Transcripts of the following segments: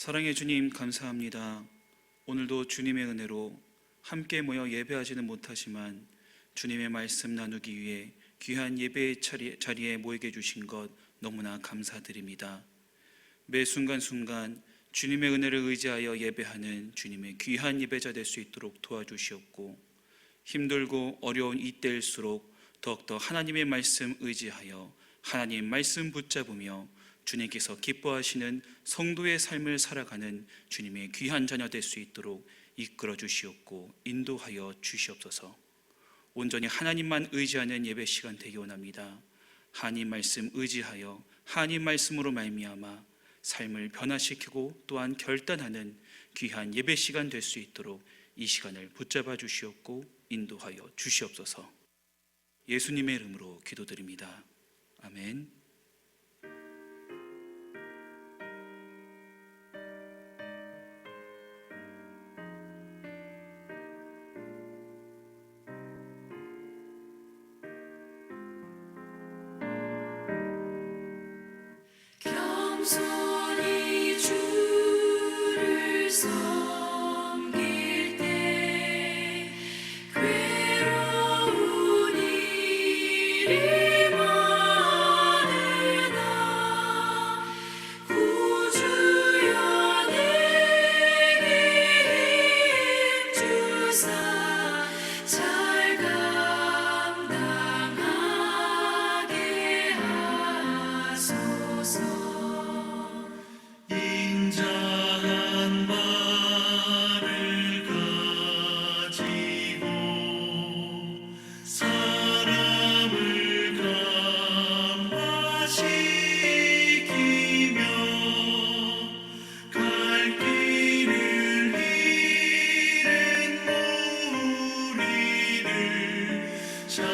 사랑의 주님, 감사합니다. 오늘도 주님의 은혜로 함께 모여 예배하지는 못하지만 주님의 말씀 나누기 위해 귀한 예배의 자리에 모이게 해주신 것 너무나 감사드립니다. 매 순간순간 주님의 은혜를 의지하여 예배하는 주님의 귀한 예배자 될 수 있도록 도와주시옵고, 힘들고 어려운 이때일수록 더욱더 하나님의 말씀 의지하여 하나님 말씀 붙잡으며 주님께서 기뻐하시는 성도의 삶을 살아가는 주님의 귀한 자녀 될 수 있도록 이끌어 주시옵고 인도하여 주시옵소서. 온전히 하나님만 의지하는 예배 시간 되기 원합니다. 하나님 말씀 의지하여 하나님 말씀으로 말미암아 삶을 변화시키고 또한 결단하는 귀한 예배 시간 될 수 있도록 이 시간을 붙잡아 주시옵고 인도하여 주시옵소서. 예수님의 이름으로 기도드립니다. 아멘. 겸손히 주를 섬길 때 괴로운 일이 많으나 구주여 내게 힘주사 잘 감당하게 하소서. 인자한 말을 가지고 사람을 감화시키며 갈 길을 잃은 무리를 잘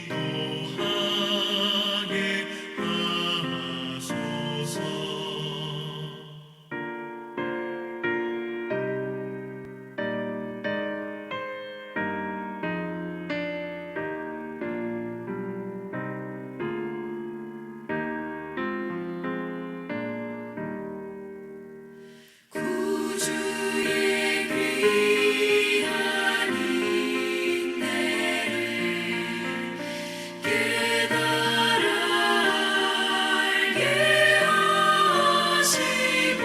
인도하게 하소서. 구주의 귀한 인내를 깨달아 알게 하시고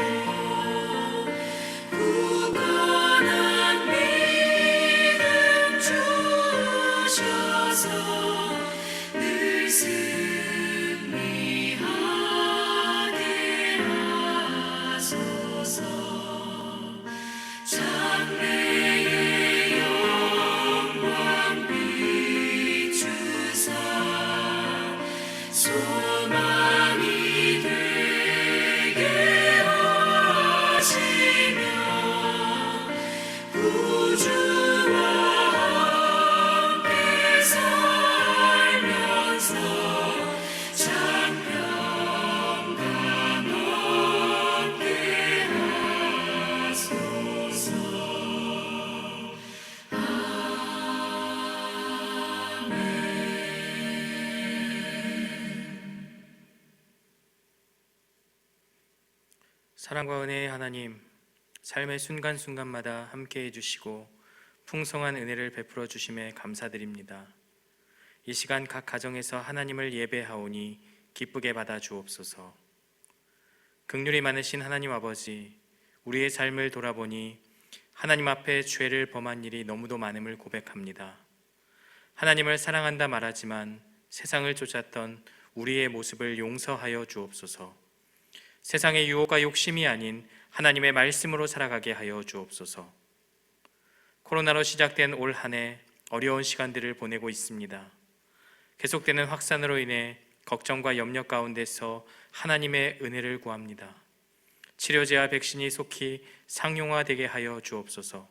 굳건한 믿음 주셔서 늘 승리하게 하소서. 장래의 영광 비추사 소망이 되게 하시며 구주와 함께 살면서 장평강 얻게 하소서. 사랑과 은혜의 하나님, 삶의 순간순간마다 함께 해주시고 풍성한 은혜를 베풀어 주심에 감사드립니다. 이 시간 각 가정에서 하나님을 예배하오니 기쁘게 받아 주옵소서. 긍휼이 많으신 하나님 아버지, 우리의 삶을 돌아보니 하나님 앞에 죄를 범한 일이 너무도 많음을 고백합니다. 하나님을 사랑한다 말하지만 세상을 쫓았던 우리의 모습을 용서하여 주옵소서. 세상의 유혹과 욕심이 아닌 하나님의 말씀으로 살아가게 하여 주옵소서. 코로나로 시작된 올 한 해 어려운 시간들을 보내고 있습니다. 계속되는 확산으로 인해 걱정과 염려 가운데서 하나님의 은혜를 구합니다. 치료제와 백신이 속히 상용화되게 하여 주옵소서.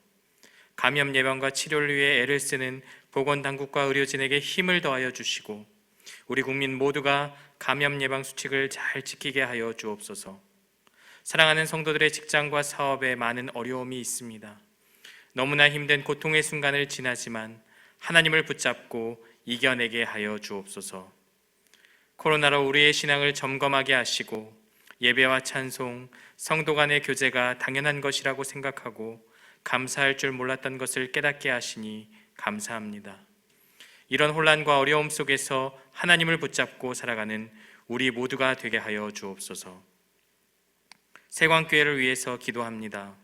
감염 예방과 치료를 위해 애를 쓰는 보건당국과 의료진에게 힘을 더하여 주시고 우리 국민 모두가 감염 예방 수칙을 잘 지키게 하여 주옵소서. 사랑하는 성도들의 직장과 사업에 많은 어려움이 있습니다. 너무나 힘든 고통의 순간을 지나지만 하나님을 붙잡고 이겨내게 하여 주옵소서. 코로나로 우리의 신앙을 점검하게 하시고 예배와 찬송, 성도 간의 교제가 당연한 것이라고 생각하고 감사할 줄 몰랐던 것을 깨닫게 하시니 감사합니다. 이런 혼란과 어려움 속에서 하나님을 붙잡고 살아가는 우리 모두가 되게 하여 주옵소서. 세광교회를 위해서 기도합니다.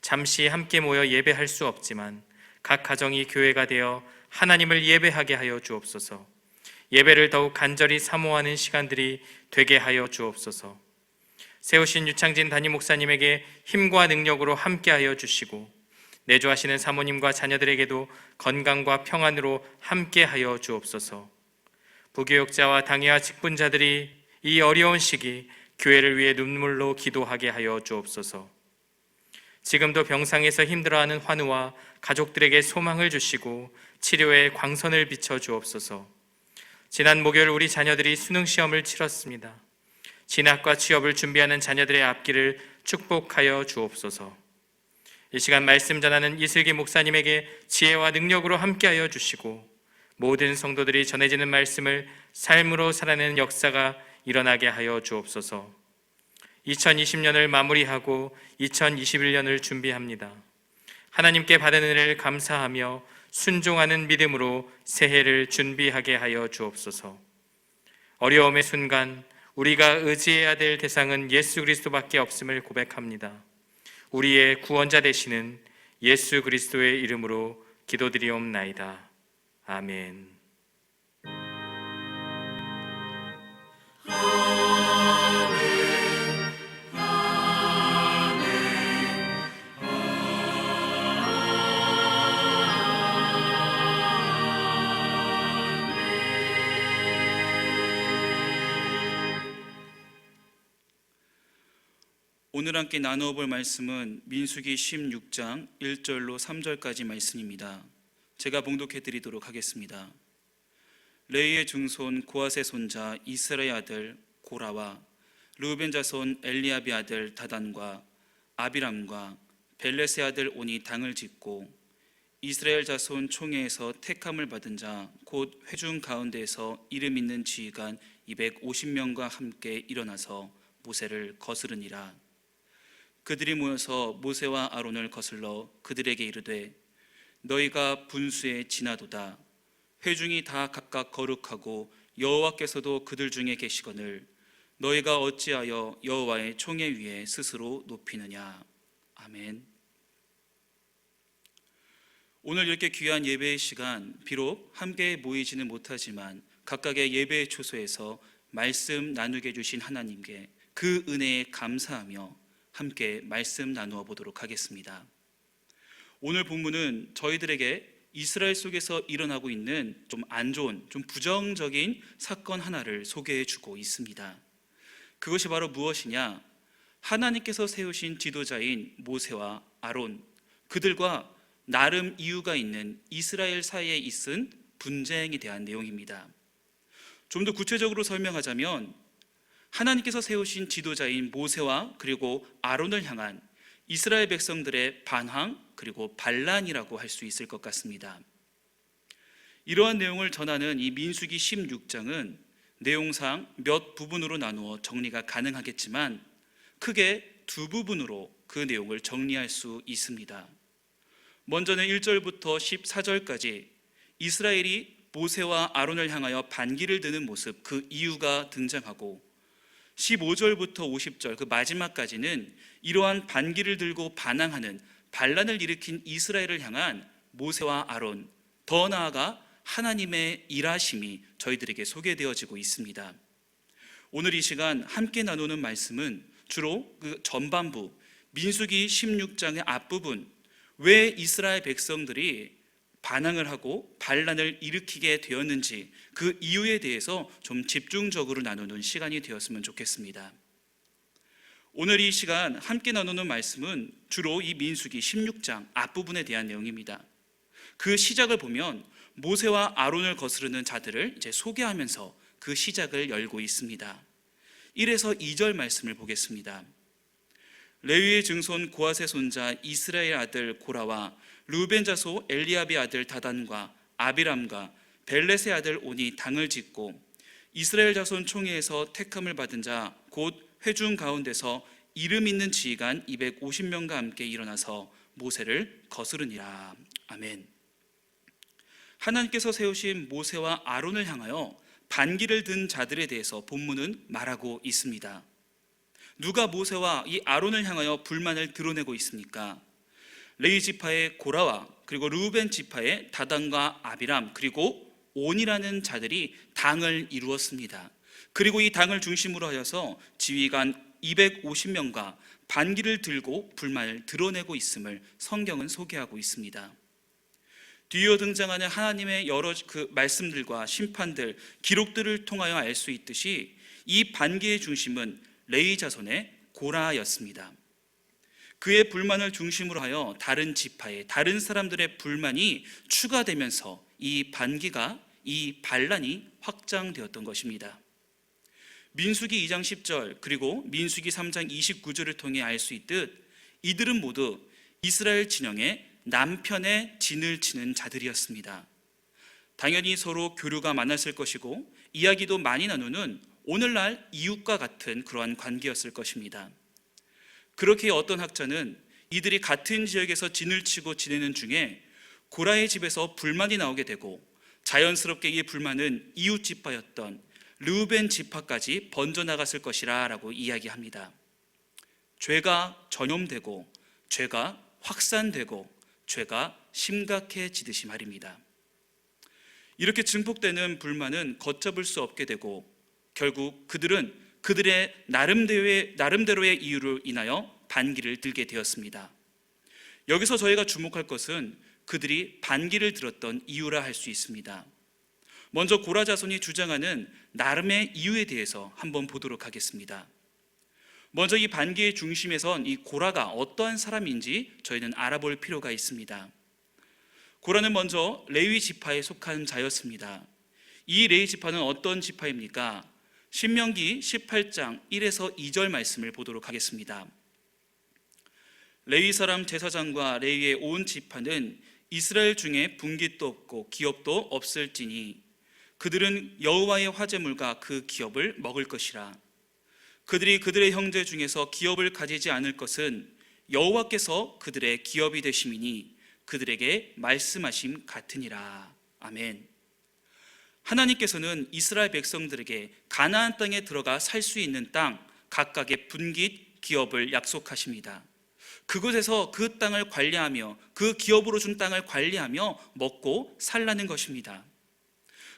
잠시 함께 모여 예배할 수 없지만 각 가정이 교회가 되어 하나님을 예배하게 하여 주옵소서. 예배를 더욱 간절히 사모하는 시간들이 되게 하여 주옵소서. 세우신 유창진 담임 목사님에게 힘과 능력으로 함께하여 주시고 내조하시는 사모님과 자녀들에게도 건강과 평안으로 함께하여 주옵소서. 부교육자와 당회와 직분자들이 이 어려운 시기 교회를 위해 눈물로 기도하게 하여 주옵소서. 지금도 병상에서 힘들어하는 환우와 가족들에게 소망을 주시고 치료에 광선을 비춰 주옵소서. 지난 목요일 우리 자녀들이 수능시험을 치렀습니다. 진학과 취업을 준비하는 자녀들의 앞길을 축복하여 주옵소서. 이 시간 말씀 전하는 이슬기 목사님에게 지혜와 능력으로 함께하여 주시고 모든 성도들이 전해지는 말씀을 삶으로 살아내는 역사가 일어나게 하여 주옵소서. 2020년을 마무리하고 2021년을 준비합니다. 하나님께 받은 은혜를 감사하며 순종하는 믿음으로 새해를 준비하게 하여 주옵소서. 어려움의 순간 우리가 의지해야 될 대상은 예수 그리스도밖에 없음을 고백합니다. 우리의 구원자 되시는 예수 그리스도의 이름으로 기도드리옵나이다. 아멘. 오늘 함께 나누어 볼 말씀은 민수기 16장 1절로 3절까지 말씀입니다. 제가 봉독해 드리도록 하겠습니다. 레위의 증손 고핫의 손자 이스라의 아들 고라와 르우벤 자손 엘리압의 아들 다단과 아비람과 벨렛의 아들 온이 당을 짓고 이스라엘 자손 총회에서 택함을 받은 자 곧 회중 가운데에서 이름 있는 지휘관 250명과 함께 일어나서 모세를 거스르니라. 그들이 모여서 모세와 아론을 거슬러 그들에게 이르되 너희가 분수에 지나도다. 회중이 다 각각 거룩하고 여호와께서도 그들 중에 계시거늘 너희가 어찌하여 여호와의 총회 위에 스스로 높이느냐. 아멘. 오늘 이렇게 귀한 예배의 시간, 비록 함께 모이지는 못하지만 각각의 예배의 초소에서 말씀 나누게 해주신 하나님께 그 은혜에 감사하며 함께 말씀 나누어 보도록 하겠습니다. 오늘 본문은 저희들에게 이스라엘 속에서 일어나고 있는 좀 안 좋은, 좀 부정적인 사건 하나를 소개해 주고 있습니다. 그것이 바로 무엇이냐? 하나님께서 세우신 지도자인 모세와 아론, 그들과 나름 이유가 있는 이스라엘 사이에 있은 분쟁에 대한 내용입니다. 좀 더 구체적으로 설명하자면 하나님께서 세우신 지도자인 모세와 그리고 아론을 향한 이스라엘 백성들의 반항 그리고 반란이라고 할 수 있을 것 같습니다. 이러한 내용을 전하는 이 민수기 16장은 내용상 몇 부분으로 나누어 정리가 가능하겠지만 크게 두 부분으로 그 내용을 정리할 수 있습니다. 먼저는 1절부터 14절까지 이스라엘이 모세와 아론을 향하여 반기를 드는 모습, 그 이유가 등장하고 15절부터 50절 그 마지막까지는 이러한 반기를 들고 반항하는 반란을 일으킨 이스라엘을 향한 모세와 아론, 더 나아가 하나님의 일하심이 저희들에게 소개되어지고 있습니다. 오늘 이 시간 함께 나누는 말씀은 주로 그 전반부 민수기 16장의 앞부분, 왜 이스라엘 백성들이 반항을 하고 반란을 일으키게 되었는지 그 이유에 대해서 좀 집중적으로 나누는 시간이 되었으면 좋겠습니다. 오늘 이 시간 함께 나누는 말씀은 주로 이 민수기 16장 앞부분에 대한 내용입니다. 그 시작을 보면 모세와 아론을 거스르는 자들을 이제 소개하면서 그 시작을 열고 있습니다. 1에서 2절 말씀을 보겠습니다. 레위의 증손 고핫의 손자 이스라엘 아들 고라와 르우벤 자손 엘리압의 아들 다단과 아비람과 벨렛의 아들 온이 당을 짓고 이스라엘 자손 총회에서 택함을 받은 자 곧 회중 가운데서 이름 있는 지휘관 250명과 함께 일어나서 모세를 거스르니라. 아멘. 하나님께서 세우신 모세와 아론을 향하여 반기를 든 자들에 대해서 본문은 말하고 있습니다. 누가 모세와 이 아론을 향하여 불만을 드러내고 있습니까? 레위 지파의 고라와 그리고 르우벤 지파의 다단과 아비람 그리고 온이라는 자들이 당을 이루었습니다. 그리고 이 당을 중심으로 하여서 지휘관 250명과 반기를 들고 불만을 드러내고 있음을 성경은 소개하고 있습니다. 뒤이어 등장하는 하나님의 여러 그 말씀들과 심판들, 기록들을 통하여 알 수 있듯이 이 반기의 중심은 레위 자손의 고라였습니다. 그의 불만을 중심으로 하여 다른 지파의 다른 사람들의 불만이 추가되면서 이 반기가 이 반란이 확장되었던 것입니다. 민수기 2장 10절 그리고 민수기 3장 29절을 통해 알 수 있듯 이들은 모두 이스라엘 진영의 남편의 진을 치는 자들이었습니다. 당연히 서로 교류가 많았을 것이고 이야기도 많이 나누는 오늘날 이웃과 같은 그러한 관계였을 것입니다. 그렇게 어떤 학자는 이들이 같은 지역에서 진을 치고 지내는 중에 고라의 집에서 불만이 나오게 되고 자연스럽게 이 불만은 이웃 지파였던 르우벤 지파까지 번져나갔을 것이라 라고 이야기합니다. 죄가 전염되고 죄가 확산되고 죄가 심각해지듯이 말입니다. 이렇게 증폭되는 불만은 걷잡을 수 없게 되고 결국 그들은 그들의 나름대로의 이유로 인하여 반기를 들게 되었습니다. 여기서 저희가 주목할 것은 그들이 반기를 들었던 이유라 할 수 있습니다. 먼저 고라 자손이 주장하는 나름의 이유에 대해서 한번 보도록 하겠습니다. 먼저 이 반기의 중심에선 이 고라가 어떠한 사람인지 저희는 알아볼 필요가 있습니다. 고라는 먼저 레위 지파에 속한 자였습니다. 이 레위 지파는 어떤 지파입니까? 신명기 18장 1에서 2절 말씀을 보도록 하겠습니다. 레위 사람 제사장과 레위의 온 지파는 이스라엘 중에 분깃도 없고 기업도 없을지니 그들은 여호와의 화제물과 그 기업을 먹을 것이라. 그들이 그들의 형제 중에서 기업을 가지지 않을 것은 여호와께서 그들의 기업이 되심이니 그들에게 말씀하심 같으니라. 아멘. 하나님께서는 이스라엘 백성들에게 가나안 땅에 들어가 살 수 있는 땅 각각의 분깃 기업을 약속하십니다. 그곳에서 그 땅을 관리하며 그 기업으로 준 땅을 관리하며 먹고 살라는 것입니다.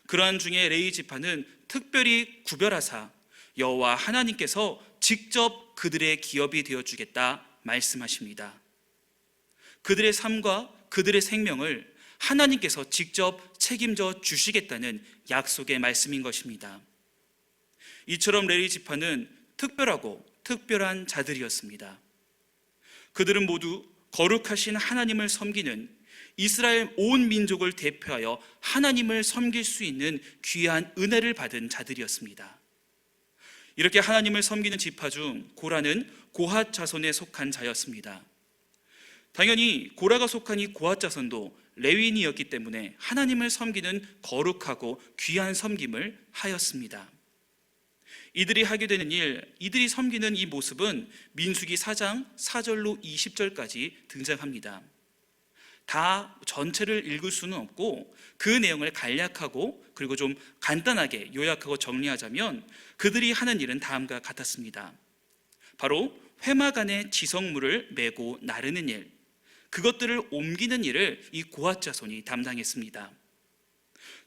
그러한 중에 레위 지파는 특별히 구별하사 여호와 하나님께서 직접 그들의 기업이 되어주겠다 말씀하십니다. 그들의 삶과 그들의 생명을 하나님께서 직접 책임져 주시겠다는 약속의 말씀인 것입니다. 이처럼 레위 지파는 특별하고 특별한 자들이었습니다. 그들은 모두 거룩하신 하나님을 섬기는 이스라엘 온 민족을 대표하여 하나님을 섬길 수 있는 귀한 은혜를 받은 자들이었습니다. 이렇게 하나님을 섬기는 지파 중 고라는 고핫 자손에 속한 자였습니다. 당연히 고라가 속한 이 고핫 자손도 레위인이었기 때문에 하나님을 섬기는 거룩하고 귀한 섬김을 하였습니다. 이들이 하게 되는 일, 이들이 섬기는 이 모습은 민수기 4장 4절로 20절까지 등장합니다. 다 전체를 읽을 수는 없고 그 내용을 간략하고 그리고 좀 간단하게 요약하고 정리하자면 그들이 하는 일은 다음과 같았습니다. 바로 회막 안에 지성물을 메고 나르는 일, 그것들을 옮기는 일을 이 고핫 자손이 담당했습니다.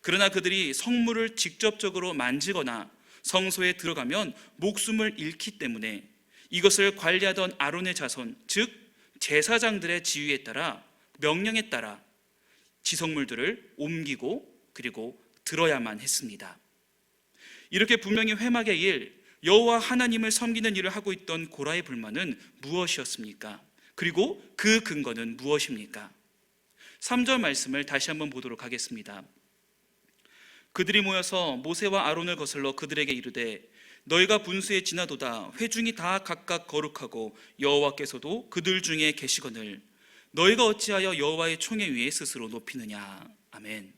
그러나 그들이 성물을 직접적으로 만지거나 성소에 들어가면 목숨을 잃기 때문에 이것을 관리하던 아론의 자손, 즉 제사장들의 지휘에 따라 명령에 따라 지성물들을 옮기고 그리고 들어야만 했습니다. 이렇게 분명히 회막의 일, 여호와 하나님을 섬기는 일을 하고 있던 고라의 불만은 무엇이었습니까? 그리고 그 근거는 무엇입니까? 3절 말씀을 다시 한번 보도록 하겠습니다. 그들이 모여서 모세와 아론을 거슬러 그들에게 이르되 너희가 분수에 지나도다 회중이 다 각각 거룩하고 여호와께서도 그들 중에 계시거늘 너희가 어찌하여 여호와의 총회 위에 스스로 높이느냐. 아멘.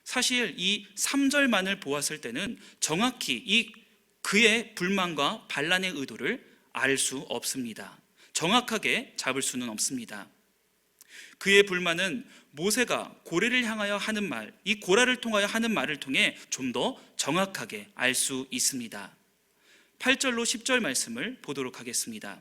사실 이 3절만을 보았을 때는 정확히 이 그의 불만과 반란의 의도를 알 수 없습니다. 정확하게 잡을 수는 없습니다. 그의 불만은 모세가 고래를 향하여 하는 말, 이 고라를 통하여 하는 말을 통해 좀 더 정확하게 알 수 있습니다. 8절로 10절 말씀을 보도록 하겠습니다.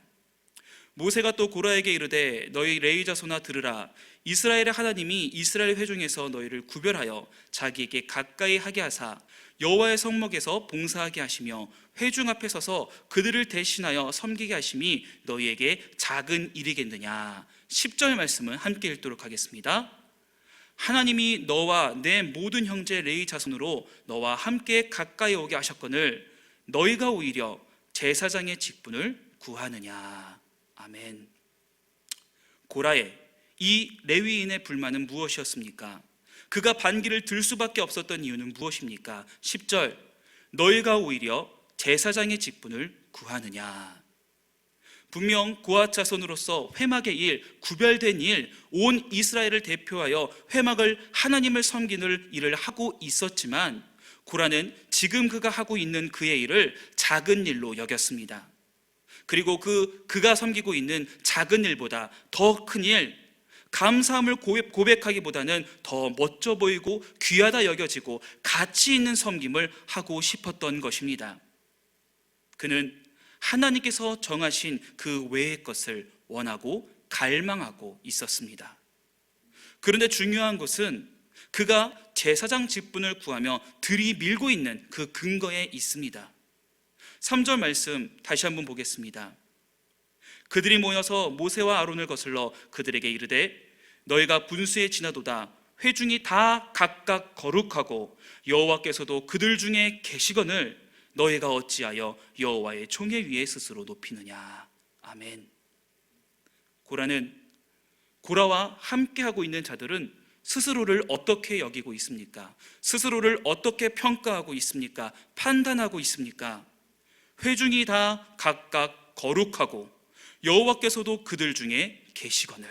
모세가 또 고라에게 이르되 너희 레위 자손아 들으라. 이스라엘의 하나님이 이스라엘 회중에서 너희를 구별하여 자기에게 가까이 하게 하사 여호와의 성막에서 봉사하게 하시며 회중 앞에 서서 그들을 대신하여 섬기게 하심이 너희에게 작은 일이겠느냐. 10절 말씀은 함께 읽도록 하겠습니다. 하나님이 너와 내 모든 형제 레위 자손으로 너와 함께 가까이 오게 하셨거늘 너희가 오히려 제사장의 직분을 구하느냐. 아멘. 고라의 이 레위인의 불만은 무엇이었습니까? 그가 반기를 들 수밖에 없었던 이유는 무엇입니까? 10절 너희가 오히려 제사장의 직분을 구하느냐. 분명 고핫 자손으로서 회막의 일, 구별된 일, 온 이스라엘을 대표하여 회막을 하나님을 섬기는 일을 하고 있었지만 고라는 지금 그가 하고 있는 그의 일을 작은 일로 여겼습니다. 그리고 그가 섬기고 있는 작은 일보다 더 큰 일, 감사함을 고백하기보다는 더 멋져 보이고 귀하다 여겨지고 가치 있는 섬김을 하고 싶었던 것입니다. 그는 하나님께서 정하신 그 외의 것을 원하고 갈망하고 있었습니다. 그런데 중요한 것은 그가 제사장 직분을 구하며 들이밀고 있는 그 근거에 있습니다. 3절 말씀 다시 한번 보겠습니다. 그들이 모여서 모세와 아론을 거슬러 그들에게 이르되 너희가 분수에 지나도다. 회중이 다 각각 거룩하고 여호와께서도 그들 중에 계시거늘 너희가 어찌하여 여호와의 총회 위에 스스로 높이느냐. 아멘. 고라와 함께하고 있는 자들은 스스로를 어떻게 여기고 있습니까? 스스로를 어떻게 평가하고 있습니까? 판단하고 있습니까? 회중이 다 각각 거룩하고 여호와께서도 그들 중에 계시거늘.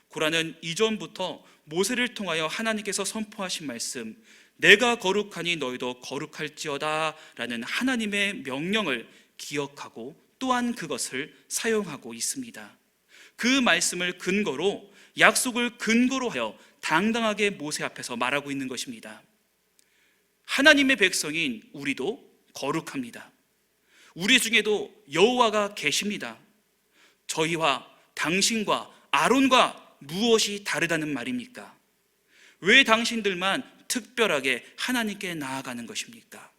고라는 이전부터 모세를 통하여 하나님께서 선포하신 말씀, 내가 거룩하니 너희도 거룩할지어다 라는 하나님의 명령을 기억하고 또한 그것을 사용하고 있습니다. 그 말씀을 근거로, 약속을 근거로 하여 당당하게 모세 앞에서 말하고 있는 것입니다. 하나님의 백성인 우리도 거룩합니다. 우리 중에도 여호와가 계십니다. 저희와 당신과 아론과 무엇이 다르다는 말입니까? 왜 당신들만 특별하게 하나님께 나아가는 것입니까?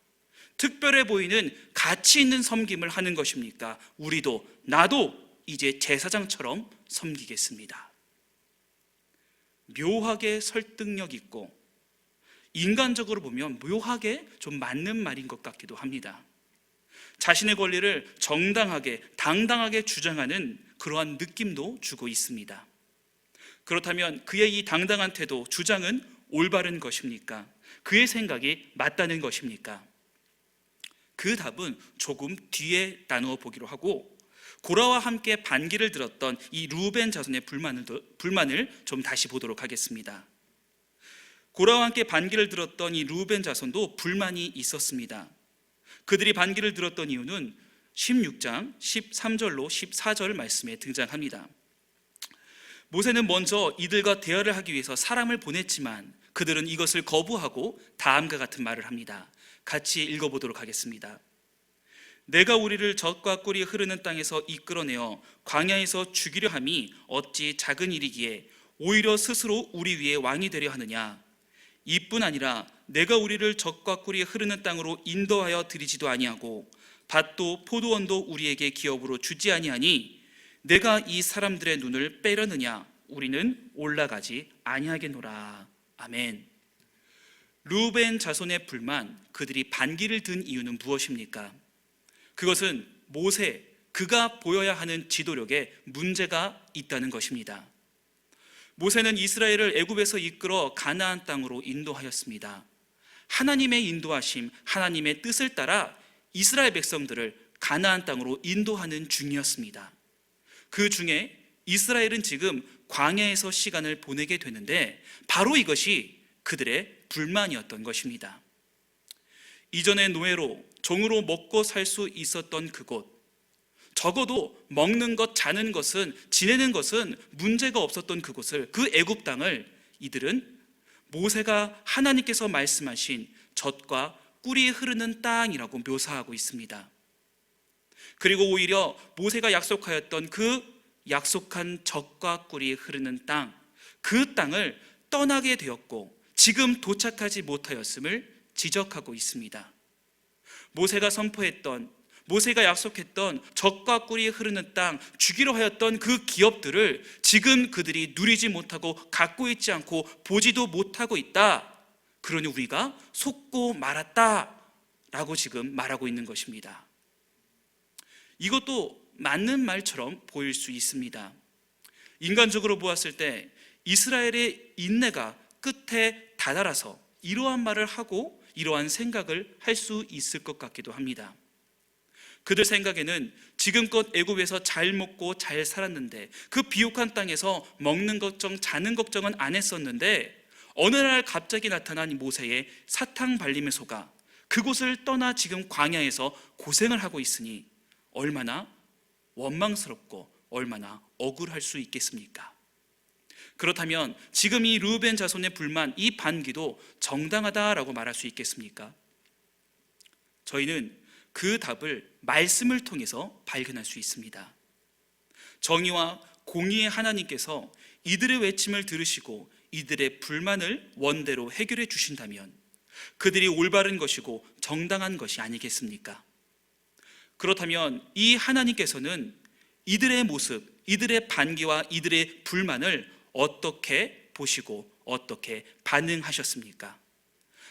특별해 보이는 가치 있는 섬김을 하는 것입니까? 우리도, 나도 이제 제사장처럼 섬기겠습니다. 묘하게 설득력 있고 인간적으로 보면 묘하게 좀 맞는 말인 것 같기도 합니다. 자신의 권리를 정당하게, 당당하게 주장하는 그러한 느낌도 주고 있습니다. 그렇다면 그의 이 당당한 태도, 주장은 올바른 것입니까? 그의 생각이 맞다는 것입니까? 그 답은 조금 뒤에 나누어 보기로 하고, 고라와 함께 반기를 들었던 이 르우벤 자손의 불만을 좀 다시 보도록 하겠습니다. 고라와 함께 반기를 들었던 이 르우벤 자손도 불만이 있었습니다. 그들이 반기를 들었던 이유는 16장 13절로 14절 말씀에 등장합니다. 모세는 먼저 이들과 대화를 하기 위해서 사람을 보냈지만 그들은 이것을 거부하고 다음과 같은 말을 합니다. 같이 읽어보도록 하겠습니다. 내가 우리를 젖과 꿀이 흐르는 땅에서 이끌어내어 광야에서 죽이려 함이 어찌 작은 일이기에 오히려 스스로 우리 위에 왕이 되려 하느냐. 이뿐 아니라 내가 우리를 젖과 꿀이 흐르는 땅으로 인도하여 드리지도 아니하고 밭도 포도원도 우리에게 기업으로 주지 아니하니 내가 이 사람들의 눈을 빼려느냐. 우리는 올라가지 아니하겠노라. 아멘. 르우벤 자손의 불만, 그들이 반기를 든 이유는 무엇입니까? 그것은 모세, 그가 보여야 하는 지도력에 문제가 있다는 것입니다. 모세는 이스라엘을 애굽에서 이끌어 가나안 땅으로 인도하였습니다. 하나님의 인도하심, 하나님의 뜻을 따라 이스라엘 백성들을 가나안 땅으로 인도하는 중이었습니다. 그 중에 이스라엘은 지금 광야에서 시간을 보내게 되는데 바로 이것이 그들의 불만이었던 것입니다. 이전의 노예로 종으로 먹고 살 수 있었던 그곳, 적어도 먹는 것, 자는 것은, 지내는 것은 문제가 없었던 그곳을, 그 애굽 땅을 이들은 모세가 하나님께서 말씀하신 젖과 꿀이 흐르는 땅이라고 묘사하고 있습니다. 그리고 오히려 모세가 약속하였던 그 약속한 젖과 꿀이 흐르는 땅, 그 땅을 떠나게 되었고 지금 도착하지 못하였음을 지적하고 있습니다. 모세가 선포했던, 모세가 약속했던 젖과 꿀이 흐르는 땅, 주기로 하였던 그 기업들을 지금 그들이 누리지 못하고 갖고 있지 않고 보지도 못하고 있다. 그러니 우리가 속고 말았다 라고 지금 말하고 있는 것입니다. 이것도 맞는 말처럼 보일 수 있습니다. 인간적으로 보았을 때 이스라엘의 인내가 끝에 다다라서 이러한 말을 하고 이러한 생각을 할 수 있을 것 같기도 합니다. 그들 생각에는 지금껏 애굽에서 잘 먹고 잘 살았는데, 그 비옥한 땅에서 먹는 걱정, 자는 걱정은 안 했었는데 어느 날 갑자기 나타난 이 모세의 사탕 발림에 속아 그곳을 떠나 지금 광야에서 고생을 하고 있으니 얼마나 원망스럽고 얼마나 억울할 수 있겠습니까? 그렇다면 지금 이 르우벤 자손의 불만, 이 반기도 정당하다라고 말할 수 있겠습니까? 저희는 그 답을 말씀을 통해서 발견할 수 있습니다. 정의와 공의의 하나님께서 이들의 외침을 들으시고 이들의 불만을 원대로 해결해 주신다면 그들이 올바른 것이고 정당한 것이 아니겠습니까? 그렇다면 이 하나님께서는 이들의 모습, 이들의 반기와 이들의 불만을 어떻게 보시고 어떻게 반응하셨습니까?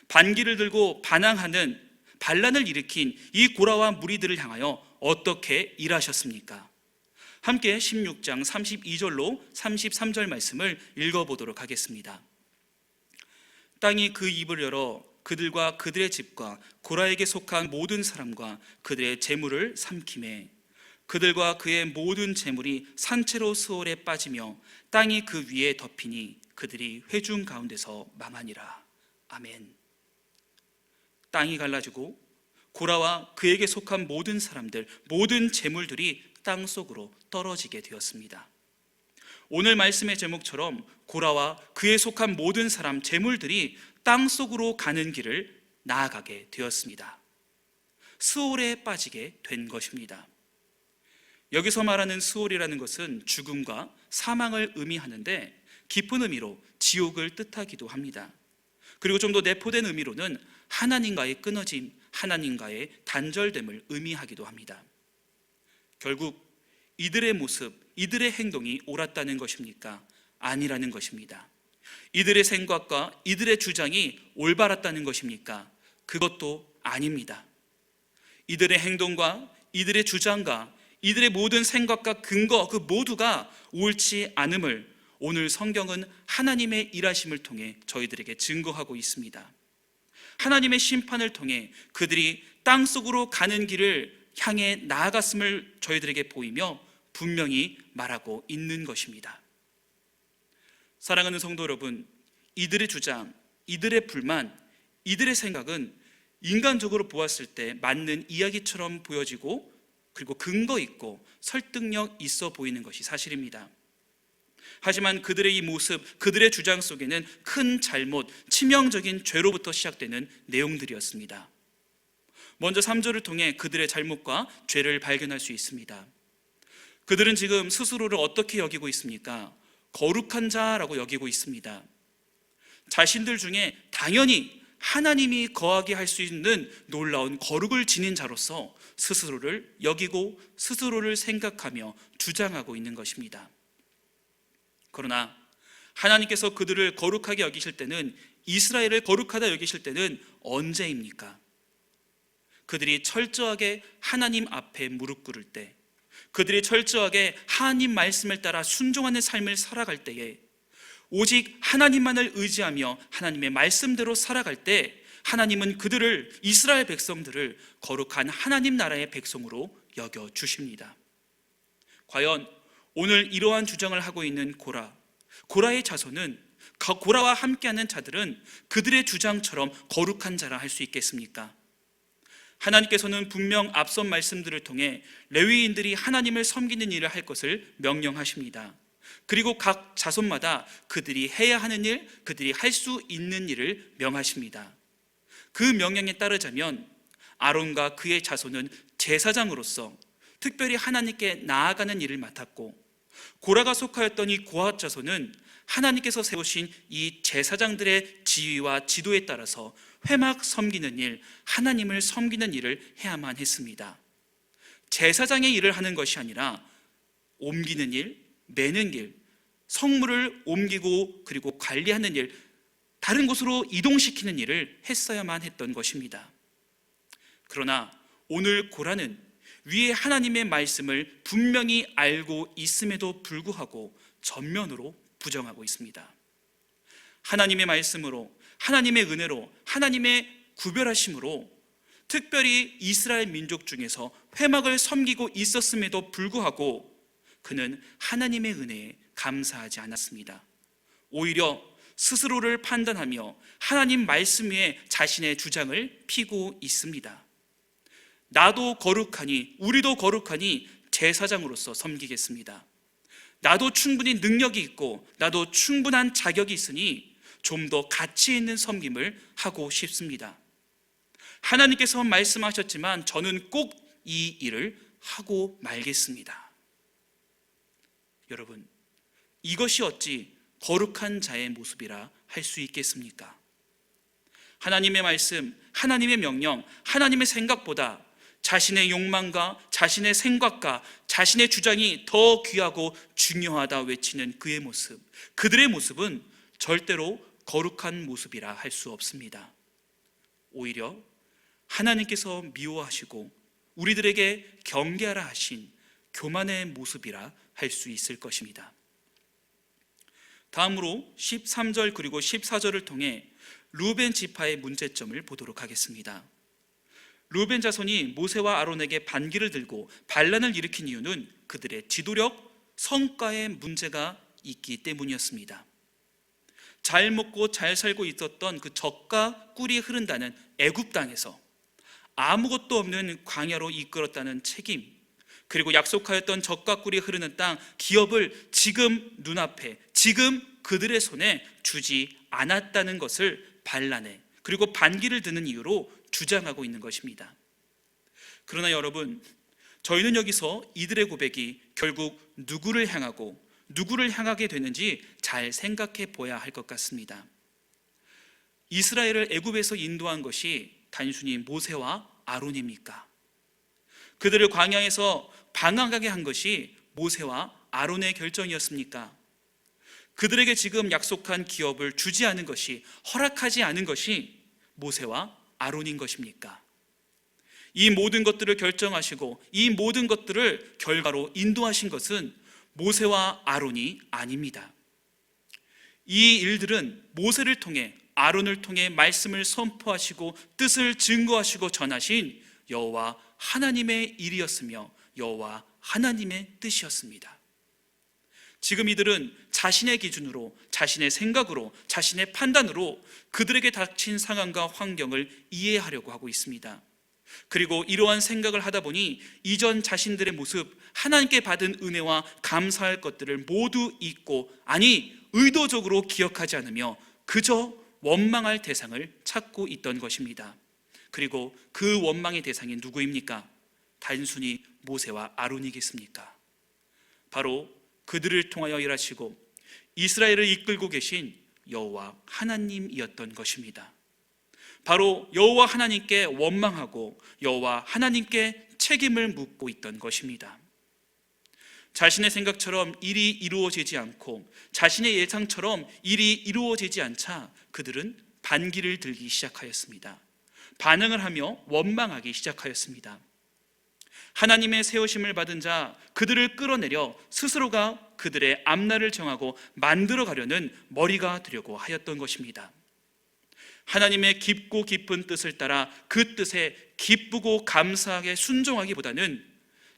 반기를 들고 반항하는, 반란을 일으킨 이 고라와 무리들을 향하여 어떻게 일하셨습니까? 함께 16장 32절로 33절 말씀을 읽어보도록 하겠습니다. 땅이 그 입을 열어 그들과 그들의 집과 고라에게 속한 모든 사람과 그들의 재물을 삼키매 그들과 그의 모든 재물이 산채로 스올에 빠지며 땅이 그 위에 덮이니 그들이 회중 가운데서 망하니라. 아멘. 땅이 갈라지고 고라와 그에게 속한 모든 사람들, 모든 재물들이 땅 속으로 떨어지게 되었습니다. 오늘 말씀의 제목처럼 고라와 그에 속한 모든 사람, 재물들이 땅 속으로 가는 길을 나아가게 되었습니다. 스올에 빠지게 된 것입니다. 여기서 말하는 스올이라는 것은 죽음과 사망을 의미하는데 깊은 의미로 지옥을 뜻하기도 합니다. 그리고 좀 더 내포된 의미로는 하나님과의 끊어짐, 하나님과의 단절됨을 의미하기도 합니다. 결국 이들의 모습, 이들의 행동이 옳았다는 것입니까? 아니라는 것입니다. 이들의 생각과 이들의 주장이 올바랐다는 것입니까? 그것도 아닙니다. 이들의 행동과 이들의 주장과 이들의 모든 생각과 근거, 그 모두가 옳지 않음을 오늘 성경은 하나님의 일하심을 통해 저희들에게 증거하고 있습니다. 하나님의 심판을 통해 그들이 땅속으로 가는 길을 향해 나아갔음을 저희들에게 보이며 분명히 말하고 있는 것입니다. 사랑하는 성도 여러분, 이들의 주장, 이들의 불만, 이들의 생각은 인간적으로 보았을 때 맞는 이야기처럼 보여지고 그리고 근거 있고 설득력 있어 보이는 것이 사실입니다. 하지만 그들의 이 모습, 그들의 주장 속에는 큰 잘못, 치명적인 죄로부터 시작되는 내용들이었습니다. 먼저 3절을 통해 그들의 잘못과 죄를 발견할 수 있습니다. 그들은 지금 스스로를 어떻게 여기고 있습니까? 거룩한 자라고 여기고 있습니다. 자신들 중에 당연히 하나님이 거하게 할 수 있는 놀라운 거룩을 지닌 자로서 스스로를 여기고 스스로를 생각하며 주장하고 있는 것입니다. 그러나 하나님께서 그들을 거룩하게 여기실 때는, 이스라엘을 거룩하다 여기실 때는 언제입니까? 그들이 철저하게 하나님 앞에 무릎 꿇을 때, 그들이 철저하게 하나님 말씀을 따라 순종하는 삶을 살아갈 때에, 오직 하나님만을 의지하며 하나님의 말씀대로 살아갈 때 하나님은 그들을, 이스라엘 백성들을 거룩한 하나님 나라의 백성으로 여겨주십니다. 과연 오늘 이러한 주장을 하고 있는 고라의 자손은, 고라와 함께하는 자들은 그들의 주장처럼 거룩한 자라 할 수 있겠습니까? 하나님께서는 분명 앞선 말씀들을 통해 레위인들이 하나님을 섬기는 일을 할 것을 명령하십니다. 그리고 각 자손마다 그들이 해야 하는 일, 그들이 할 수 있는 일을 명하십니다. 그 명령에 따르자면 아론과 그의 자손은 제사장으로서 특별히 하나님께 나아가는 일을 맡았고, 고라가 속하였던 이 고핫 자손은 하나님께서 세우신 이 제사장들의 지위와 지도에 따라서 회막 섬기는 일, 하나님을 섬기는 일을 해야만 했습니다. 제사장의 일을 하는 것이 아니라 옮기는 일, 매는 일, 성물을 옮기고 그리고 관리하는 일, 다른 곳으로 이동시키는 일을 했어야만 했던 것입니다. 그러나 오늘 고라는 위에 하나님의 말씀을 분명히 알고 있음에도 불구하고 전면으로 부정하고 있습니다. 하나님의 말씀으로, 하나님의 은혜로, 하나님의 구별하심으로 특별히 이스라엘 민족 중에서 회막을 섬기고 있었음에도 불구하고 그는 하나님의 은혜에 감사하지 않았습니다. 오히려 스스로를 판단하며 하나님 말씀 위에 자신의 주장을 펴고 있습니다. 나도 거룩하니, 우리도 거룩하니 제사장으로서 섬기겠습니다. 나도 충분히 능력이 있고 나도 충분한 자격이 있으니 좀 더 가치 있는 섬김을 하고 싶습니다. 하나님께서 말씀하셨지만 저는 꼭 이 일을 하고 말겠습니다. 여러분, 이것이 어찌 거룩한 자의 모습이라 할 수 있겠습니까? 하나님의 말씀, 하나님의 명령, 하나님의 생각보다 자신의 욕망과 자신의 생각과 자신의 주장이 더 귀하고 중요하다 외치는 그의 모습, 그들의 모습은 절대로 거룩한 모습이라 할 수 없습니다. 오히려 하나님께서 미워하시고 우리들에게 경계하라 하신 교만의 모습이라 할 수 있을 것입니다. 다음으로 13절 그리고 14절을 통해 르우벤 지파의 문제점을 보도록 하겠습니다. 르우벤 자손이 모세와 아론에게 반기를 들고 반란을 일으킨 이유는 그들의 지도력, 성과에 문제가 있기 때문이었습니다. 잘 먹고 잘 살고 있었던 그 젖과 꿀이 흐른다는 애굽 땅에서 아무것도 없는 광야로 이끌었다는 책임, 그리고 약속하였던 젖과 꿀이 흐르는 땅 기업을 지금 눈앞에, 지금 그들의 손에 주지 않았다는 것을 반란에 그리고 반기를 드는 이유로 주장하고 있는 것입니다. 그러나 여러분, 저희는 여기서 이들의 고백이 결국 누구를 향하고 누구를 향하게 되는지 잘 생각해 보아야 할 것 같습니다. 이스라엘을 애굽에서 인도한 것이 단순히 모세와 아론입니까? 그들을 광야에서 방황하게 한 것이 모세와 아론의 결정이었습니까? 그들에게 지금 약속한 기업을 주지 않은 것이, 허락하지 않은 것이 모세와 아론인 것입니까? 이 모든 것들을 결정하시고 이 모든 것들을 결과로 인도하신 것은 모세와 아론이 아닙니다. 이 일들은 모세를 통해, 아론을 통해 말씀을 선포하시고 뜻을 증거하시고 전하신 여호와 하나님의 일이었으며 여호와 하나님의 뜻이었습니다. 지금 이들은 자신의 기준으로, 자신의 생각으로, 자신의 판단으로 그들에게 닥친 상황과 환경을 이해하려고 하고 있습니다. 그리고 이러한 생각을 하다 보니 이전 자신들의 모습, 하나님께 받은 은혜와 감사할 것들을 모두 잊고, 아니 의도적으로 기억하지 않으며 그저 원망할 대상을 찾고 있던 것입니다. 그리고 그 원망의 대상이 누구입니까? 단순히 모세와 아론이겠습니까? 바로 그들을 통하여 일하시고 이스라엘을 이끌고 계신 여호와 하나님이었던 것입니다. 바로 여호와 하나님께 원망하고 여호와 하나님께 책임을 묻고 있던 것입니다. 자신의 생각처럼 일이 이루어지지 않고 자신의 예상처럼 일이 이루어지지 않자 그들은 반기를 들기 시작하였습니다. 반응을 하며 원망하기 시작하였습니다. 하나님의 세우심을 받은 자 그들을 끌어내려 스스로가 그들의 앞날을 정하고 만들어 가려는 머리가 되려고 하였던 것입니다. 하나님의 깊고 깊은 뜻을 따라 그 뜻에 기쁘고 감사하게 순종하기보다는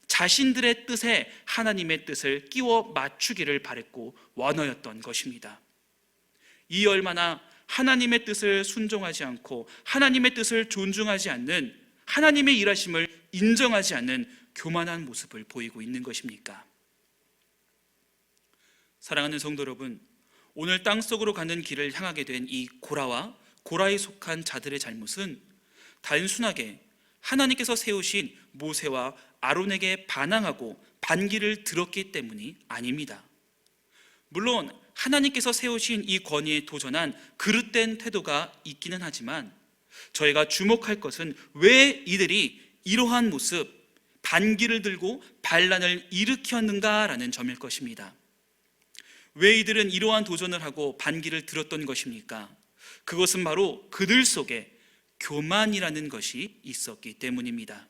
자신들의 뜻에 하나님의 뜻을 끼워 맞추기를 바랬고 원하였던 것입니다. 이 얼마나 하나님의 뜻을 순종하지 않고 하나님의 뜻을 존중하지 않는 하나님의 일하심을 인정하지 않는 교만한 모습을 보이고 있는 것입니까? 사랑하는 성도 여러분, 오늘 땅속으로 가는 길을 향하게 된 이 고라와 고라에 속한 자들의 잘못은 단순하게 하나님께서 세우신 모세와 아론에게 반항하고 반기를 들었기 때문이 아닙니다. 물론 하나님께서 세우신 이 권위에 도전한 그릇된 태도가 있기는 하지만 저희가 주목할 것은 왜 이들이 이러한 모습, 반기를 들고 반란을 일으켰는가라는 점일 것입니다. 왜 이들은 이러한 도전을 하고 반기를 들었던 것입니까? 그것은 바로 그들 속에 교만이라는 것이 있었기 때문입니다.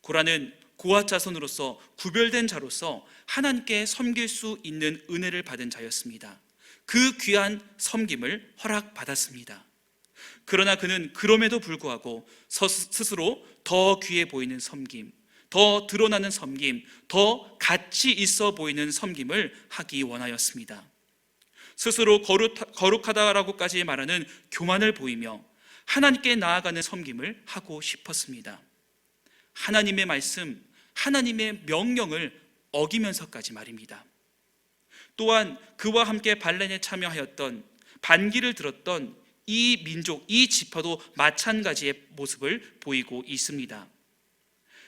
고라는 고핫 자손으로서 구별된 자로서 하나님께 섬길 수 있는 은혜를 받은 자였습니다. 그 귀한 섬김을 허락받았습니다. 그러나 그는 그럼에도 불구하고 스스로 더 귀해 보이는 섬김, 더 드러나는 섬김, 더 가치 있어 보이는 섬김을 하기 원하였습니다. 스스로 거룩하다라고까지 말하는 교만을 보이며 하나님께 나아가는 섬김을 하고 싶었습니다. 하나님의 말씀, 하나님의 명령을 어기면서까지 말입니다. 또한 그와 함께 반란에 참여하였던, 반기를 들었던 이 민족, 이 지파도 마찬가지의 모습을 보이고 있습니다.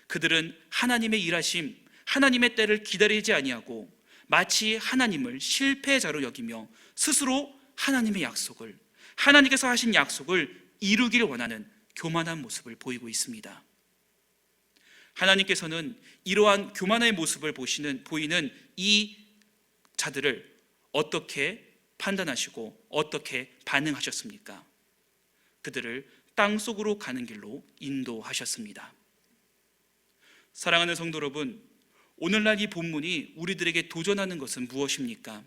그들은 하나님의 일하심, 하나님의 때를 기다리지 아니하고 마치 하나님을 실패자로 여기며 스스로 하나님의 약속을, 하나님께서 하신 약속을 이루기를 원하는 교만한 모습을 보이고 있습니다. 하나님께서는 이러한 교만의 모습을 보이는 이 자들을 어떻게 판단하시고 어떻게 반응하셨습니까? 그들을 땅속으로 가는 길로 인도하셨습니다. 사랑하는 성도 여러분, 오늘날 이 본문이 우리들에게 도전하는 것은 무엇입니까?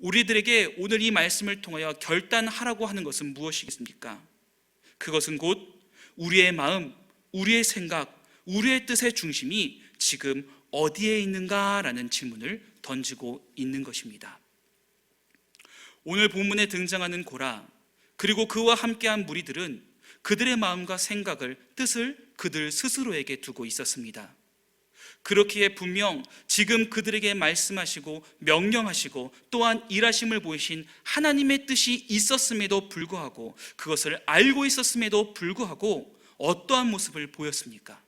우리들에게 오늘 이 말씀을 통하여 결단하라고 하는 것은 무엇이겠습니까? 그것은 곧 우리의 마음, 우리의 생각, 우리의 뜻의 중심이 지금 어디에 있는가라는 질문을 던지고 있는 것입니다. 오늘 본문에 등장하는 고라, 그리고 그와 함께한 무리들은 그들의 마음과 생각을, 뜻을 그들 스스로에게 두고 있었습니다. 그렇기에 분명 지금 그들에게 말씀하시고 명령하시고 또한 일하심을 보이신 하나님의 뜻이 있었음에도 불구하고, 그것을 알고 있었음에도 불구하고 어떠한 모습을 보였습니까?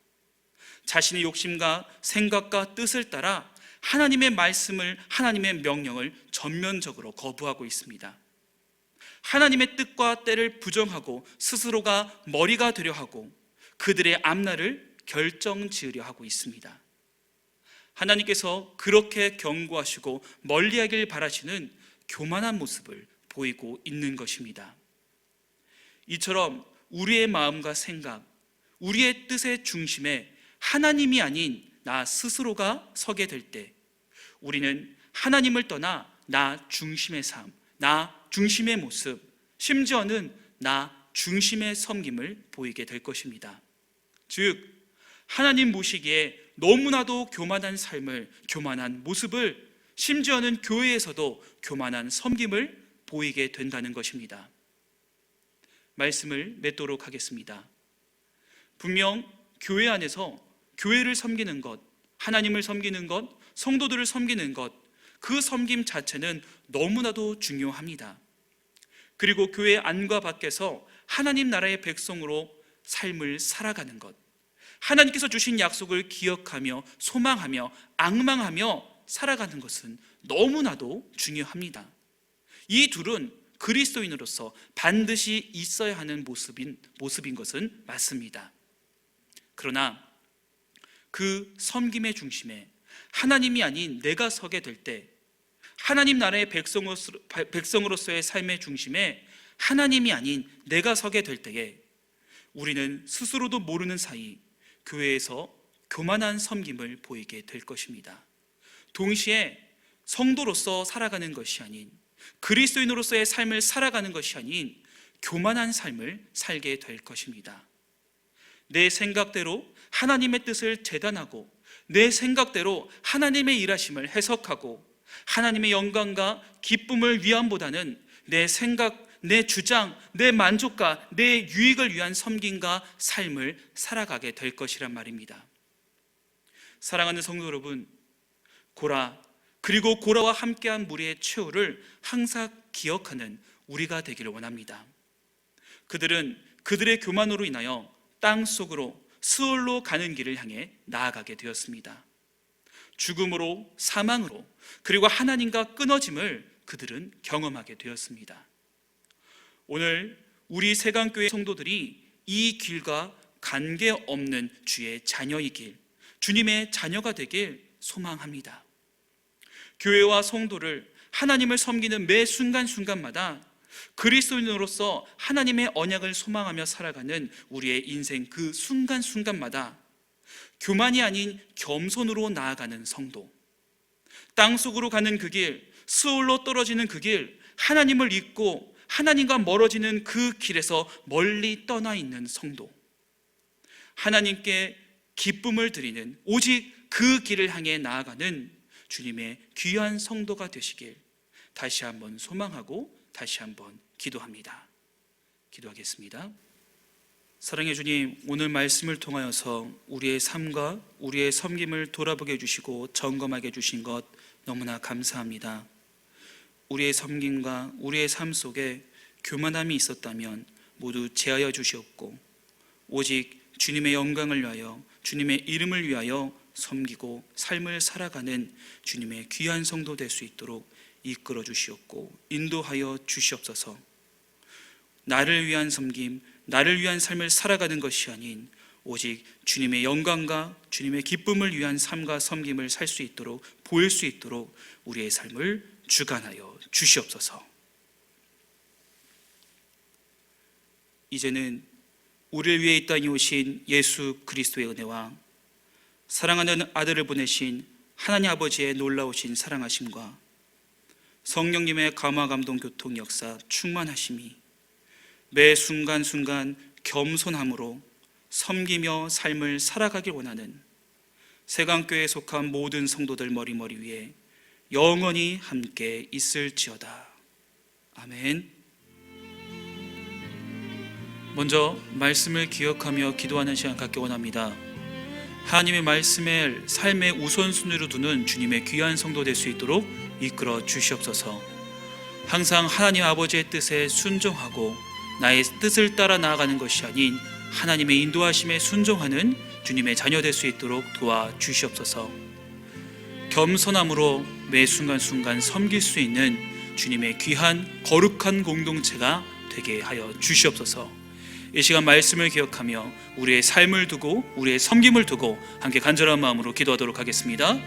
자신의 욕심과 생각과 뜻을 따라 하나님의 말씀을, 하나님의 명령을 전면적으로 거부하고 있습니다. 하나님의 뜻과 때를 부정하고 스스로가 머리가 되려 하고 그들의 앞날을 결정지으려 하고 있습니다. 하나님께서 그렇게 경고하시고 멀리하길 바라시는 교만한 모습을 보이고 있는 것입니다. 이처럼 우리의 마음과 생각, 우리의 뜻의 중심에 하나님이 아닌 나 스스로가 서게 될 때 우리는 하나님을 떠나 나 중심의 삶, 나 중심의 모습, 심지어는 나 중심의 섬김을 보이게 될 것입니다. 즉 하나님 보시기에 너무나도 교만한 삶을, 교만한 모습을, 심지어는 교회에서도 교만한 섬김을 보이게 된다는 것입니다. 말씀을 맺도록 하겠습니다. 분명 교회 안에서 교회를 섬기는 것, 하나님을 섬기는 것, 성도들을 섬기는 것, 그 섬김 자체는 너무나도 중요합니다. 그리고 교회 안과 밖에서 하나님 나라의 백성으로 삶을 살아가는 것, 하나님께서 주신 약속을 기억하며 소망하며 악망하며 살아가는 것은 너무나도 중요합니다. 이 둘은 그리스도인으로서 반드시 있어야 하는 모습인 것은 맞습니다. 그러나 그 섬김의 중심에 하나님이 아닌 내가 서게 될 때, 하나님 나라의 백성으로서의 삶의 중심에 하나님이 아닌 내가 서게 될 때에 우리는 스스로도 모르는 사이 교회에서 교만한 섬김을 보이게 될 것입니다. 동시에 성도로서 살아가는 것이 아닌, 그리스도인으로서의 삶을 살아가는 것이 아닌 교만한 삶을 살게 될 것입니다. 내 생각대로 하나님의 뜻을 재단하고 내 생각대로 하나님의 일하심을 해석하고 하나님의 영광과 기쁨을 위함보다는 내 생각, 내 주장, 내 만족과 내 유익을 위한 섬김과 삶을 살아가게 될 것이란 말입니다. 사랑하는 성도 여러분, 고라 그리고 고라와 함께한 무리의 최후를 항상 기억하는 우리가 되기를 원합니다. 그들은 그들의 교만으로 인하여 땅 속으로 스올로 가는 길을 향해 나아가게 되었습니다. 죽음으로, 사망으로, 그리고 하나님과 끊어짐을 그들은 경험하게 되었습니다. 오늘 우리 세강교회 성도들이 이 길과 관계없는 주의 자녀이길, 주님의 자녀가 되길 소망합니다. 교회와 성도를 하나님을 섬기는 매 순간순간마다 그리스도인으로서 하나님의 언약을 소망하며 살아가는 우리의 인생 그 순간순간마다 교만이 아닌 겸손으로 나아가는 성도, 땅속으로 가는 그 길, 스올로 떨어지는 그 길, 하나님을 잊고 하나님과 멀어지는 그 길에서 멀리 떠나 있는 성도, 하나님께 기쁨을 드리는 오직 그 길을 향해 나아가는 주님의 귀한 성도가 되시길 다시 한번 소망하고 다시 한번 기도합니다. 기도하겠습니다. 사랑의 주님, 오늘 말씀을 통하여서 우리의 삶과 우리의 섬김을 돌아보게 해주시고 점검하게 해주신 것 너무나 감사합니다. 우리의 섬김과 우리의 삶 속에 교만함이 있었다면 모두 제하여 주시옵고 오직 주님의 영광을 위하여, 주님의 이름을 위하여 섬기고 삶을 살아가는 주님의 귀한 성도 될 수 있도록 이끌어 주시옵고 인도하여 주시옵소서. 나를 위한 섬김, 나를 위한 삶을 살아가는 것이 아닌 오직 주님의 영광과 주님의 기쁨을 위한 삶과 섬김을 살 수 있도록, 보일 수 있도록 우리의 삶을 주관하여 주시옵소서. 이제는 우리를 위해 이 땅에 오신 예수 그리스도의 은혜와 사랑하는 아들을 보내신 하나님 아버지의 놀라우신 사랑하심과 성령님의 감화 감동 교통 역사 충만하심이 매 순간순간 겸손함으로 섬기며 삶을 살아가길 원하는 세강교회에 속한 모든 성도들 머리머리 위에 영원히 함께 있을지어다. 아멘. 먼저 말씀을 기억하며 기도하는 시간 갖기 원합니다. 하나님의 말씀을 삶의 우선순위로 두는 주님의 귀한 성도 될 수 있도록 이끌어 주시옵소서. 항상 하나님 아버지의 뜻에 순종하고 나의 뜻을 따라 나아가는 것이 아닌 하나님의 인도하심에 순종하는 주님의 자녀 될 수 있도록 도와주시옵소서. 겸손함으로 매 순간순간 섬길 수 있는 주님의 귀한 거룩한 공동체가 되게 하여 주시옵소서. 이 시간 말씀을 기억하며 우리의 삶을 두고 우리의 섬김을 두고 함께 간절한 마음으로 기도하도록 하겠습니다.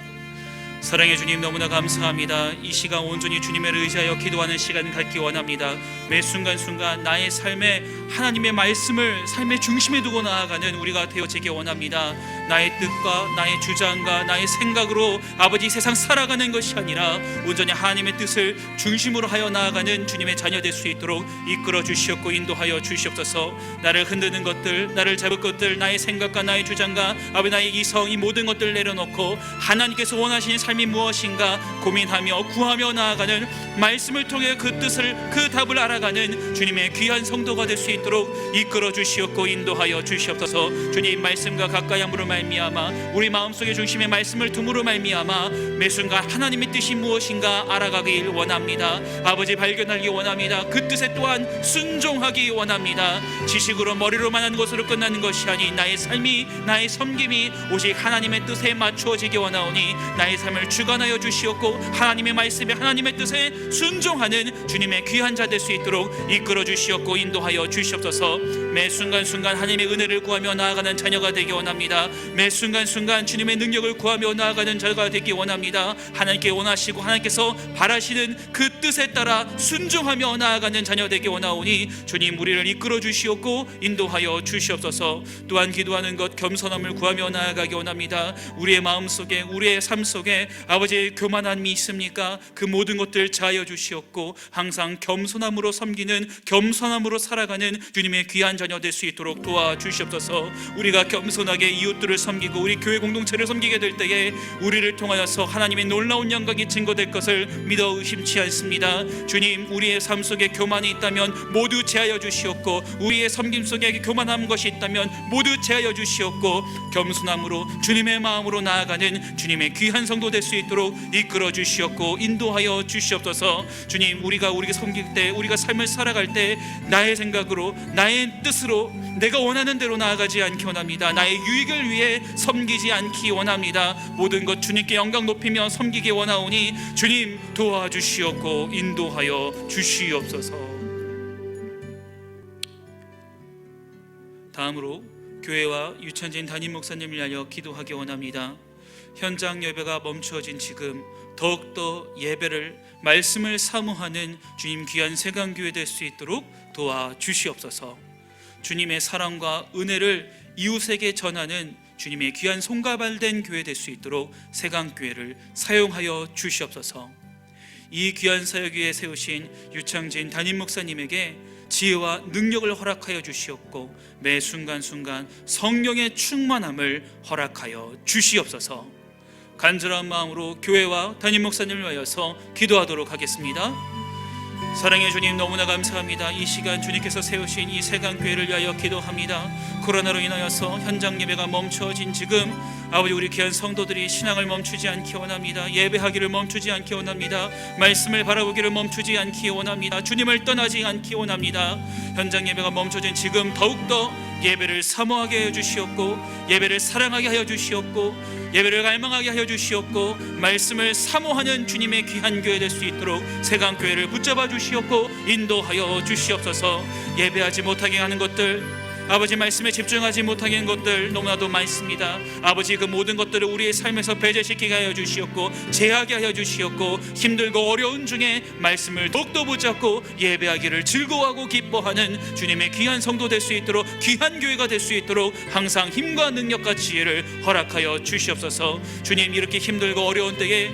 사랑의 주님, 너무나 감사합니다. 이 시간 온전히 주님을 의지하여 기도하는 시간 갖기 원합니다. 매 순간순간 나의 삶에 하나님의 말씀을 삶의 중심에 두고 나아가는 우리가 되어지기 원합니다. 나의 뜻과 나의 주장과 나의 생각으로 아버지 세상 살아가는 것이 아니라 온전히 하나님의 뜻을 중심으로 하여 나아가는 주님의 자녀 될 수 있도록 이끌어 주시옵고 인도하여 주시옵소서. 나를 흔드는 것들, 나를 잡을 것들, 나의 생각과 나의 주장과 아버지 나의 이성, 이 모든 것들을 내려놓고 하나님께서 원하시는 삶이 무엇인가 고민하며 구하며 나아가는 말씀을 통해 그 뜻을, 그 답을 알아가는 주님의 귀한 성도가 될 수 있도록 이끌어 주시옵고 인도하여 주시옵소서. 주님 말씀과 가까이 함으로 말미암아 우리 마음속의 중심에 말씀을 둠으로 말미암아 매 순간 하나님의 뜻이 무엇인가 알아가길 원합니다. 아버지 발견하기 원합니다. 그 뜻에 또한 순종하기 원합니다. 지식으로 머리로만 하는 것으로 끝나는 것이 아닌 나의 삶이, 나의 섬김이 오직 하나님의 뜻에 맞추어지기 원하오니 나의 삶을 주관하여 주시옵고 하나님의 말씀에 하나님의 뜻에 순종하는 주님의 귀한 자 될 수 있도록 이끌어 주시옵고 인도하여 주시옵소서. 매 순간순간 하나님의 은혜를 구하며 나아가는 자녀가 되기 원합니다. 매 순간순간 주님의 능력을 구하며 나아가는 자가 되기 원합니다. 하나님께 원하시고 하나님께서 바라시는 그 뜻에 따라 순종하며 나아가는 자녀 되기 원하오니 주님 우리를 이끌어 주시옵고 인도하여 주시옵소서. 또한 기도하는 것 겸손함을 구하며 나아가기 원합니다. 우리의 마음속에 우리의 삶 속에 아버지의 교만함이 있습니까? 그 모든 것들 자하여 주시옵고 항상 겸손함으로 섬기는 겸손함으로 살아가는 주님의 귀한 자 자녀 될 수 있도록 도와주시옵소서. 우리가 겸손하게 이웃들을 섬기고 우리 교회 공동체를 섬기게 될 때에 우리를 통하여서 하나님의 놀라운 영광이 증거될 것을 믿어 의심치 않습니다. 주님, 우리의 삶 속에 교만이 있다면 모두 제하여 주시옵고, 우리의 섬김 속에 교만한 것이 있다면 모두 제하여 주시옵고, 겸손함으로 주님의 마음으로 나아가는 주님의 귀한 성도 될 수 있도록 이끌어 주시옵고 인도하여 주시옵소서. 주님, 우리가 섬길 때, 우리가 삶을 살아갈 때 나의 생각으로, 나의 뜻으로, 내가 원하는 대로 나아가지 않기 원합니다. 나의 유익을 위해 섬기지 않기 원합니다. 모든 것 주님께 영광 높이며 섬기기 원하오니 주님 도와주시옵고 인도하여 주시옵소서. 다음으로 교회와 유찬진 담임 목사님을 위하여 기도하기 원합니다. 현장 예배가 멈추어진 지금 더욱더 예배를, 말씀을 사모하는 주님 귀한 세강교회 될 수 있도록 도와주시옵소서. 주님의 사랑과 은혜를 이웃에게 전하는 주님의 귀한 손가발된 교회 될 수 있도록 세강교회를 사용하여 주시옵소서. 이 귀한 사역 위에 세우신 유창진 담임 목사님에게 지혜와 능력을 허락하여 주시옵고 매 순간순간 성령의 충만함을 허락하여 주시옵소서. 간절한 마음으로 교회와 담임 목사님을 위하여서 기도하도록 하겠습니다. 사랑의 주님, 너무나 감사합니다. 이 시간 주님께서 세우신 이 세강교회를 위하여 기도합니다. 코로나로 인하여서 현장 예배가 멈춰진 지금 아버지, 우리 귀한 성도들이 신앙을 멈추지 않기 원합니다. 예배하기를 멈추지 않기 원합니다. 말씀을 바라보기를 멈추지 않기 원합니다. 주님을 떠나지 않기 원합니다. 현장 예배가 멈춰진 지금 더욱더 예배를 사모하게 하여 주시옵고, 예배를 사랑하게 하여 주시옵고, 예배를 갈망하게 하여 주시옵고, 말씀을 사모하는 주님의 귀한 교회 될 수 있도록 세강교회를 붙잡아 주시옵고 인도하여 주시옵소서. 예배하지 못하게 하는 것들, 아버지 말씀에 집중하지 못하게 하는 것들 너무나도 많습니다. 아버지, 그 모든 것들을 우리의 삶에서 배제시키게 하여 주시옵고 제하게 하여 주시옵고, 힘들고 어려운 중에 말씀을 더욱더 붙잡고 예배하기를 즐거워하고 기뻐하는 주님의 귀한 성도 될 수 있도록, 귀한 교회가 될 수 있도록 항상 힘과 능력과 지혜를 허락하여 주시옵소서. 주님, 이렇게 힘들고 어려운 때에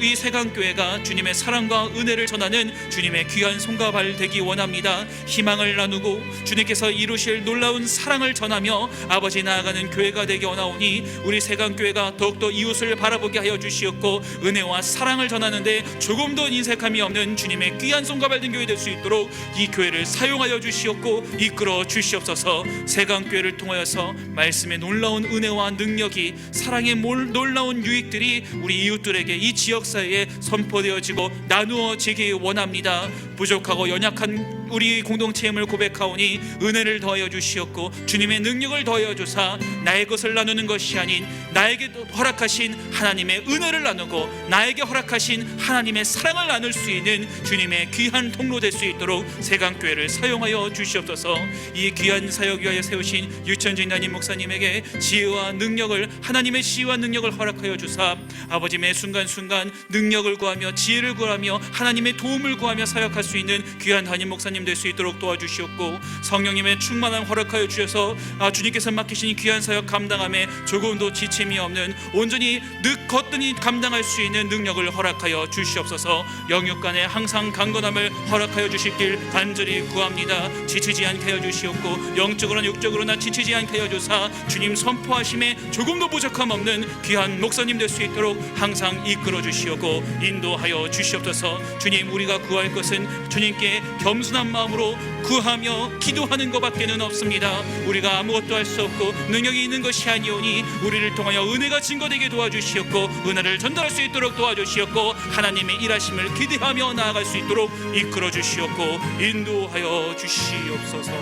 이 세강교회가 주님의 사랑과 은혜를 전하는 주님의 귀한 손과 발 되기 원합니다. 희망을 나누고 주님께서 이루실 놀라운 사랑을 전하며 아버지 나아가는 교회가 되기 원하오니 우리 세강교회가 더욱더 이웃을 바라보게 하여 주시옵고 은혜와 사랑을 전하는데 조금도 인색함이 없는 주님의 귀한 손과 발 된 교회 될 수 있도록 이 교회를 사용하여 주시옵고 이끌어 주시옵소서. 세강교회를 통하여서 말씀의 놀라운 은혜와 능력이, 사랑의 놀라운 유익들이 우리 이웃들에게, 이 지역사회에 선포되어지고 나누어지기 원합니다. 부족하고 연약한 우리 공동체임을 고백하오니 은혜를 더하여 주시옵고 주님의 능력을 더하여 주사 나의 것을 나누는 것이 아닌 나에게 허락하신 하나님의 은혜를 나누고 나에게 허락하신 하나님의 사랑을 나눌 수 있는 주님의 귀한 통로 될 수 있도록 세강교회를 사용하여 주시옵소서. 이 귀한 사역 위하여 세우신 유천진 담임 목사님에게 지혜와 능력을, 하나님의 지혜와 능력을 허락하여 주사 아버지 매 순간순간 능력을 구하며 지혜를 구하며 하나님의 도움을 구하며 사역할 수 있는 귀한 담임 목사님 될 수 있도록 도와주시옵고 성령님의 충만함 허락하여 주셔서 주님께서 맡기신 귀한 사역 감당함에 조금도 지침이 없는 온전히 거뜬히 감당할 수 있는 능력을 허락하여 주시옵소서. 영육간에 항상 강건함을 허락하여 주시길 간절히 구합니다. 지치지 않게 하여 주시옵고 영적으로나 육적으로나 지치지 않게 하여 주사 주님 선포하심에 조금도 부족함 없는 귀한 목사님 될 수 있도록 항상 이끌어 주시옵고 인도하여 주시옵소서. 주님, 우리가 구할 것은 주님께 겸손한 마음으로 구하며 기도하는 것밖에는 없습니다. 우리가 아무것도 할 수 없고 능력이 있는 것이 아니오니 우리를 통하여 은혜가 증거되게 도와주시옵고 은혜를 전달할 수 있도록 도와주시옵고 하나님의 일하심을 기대하며 나아갈 수 있도록 이끌어 주시옵고 인도하여 주시옵소서.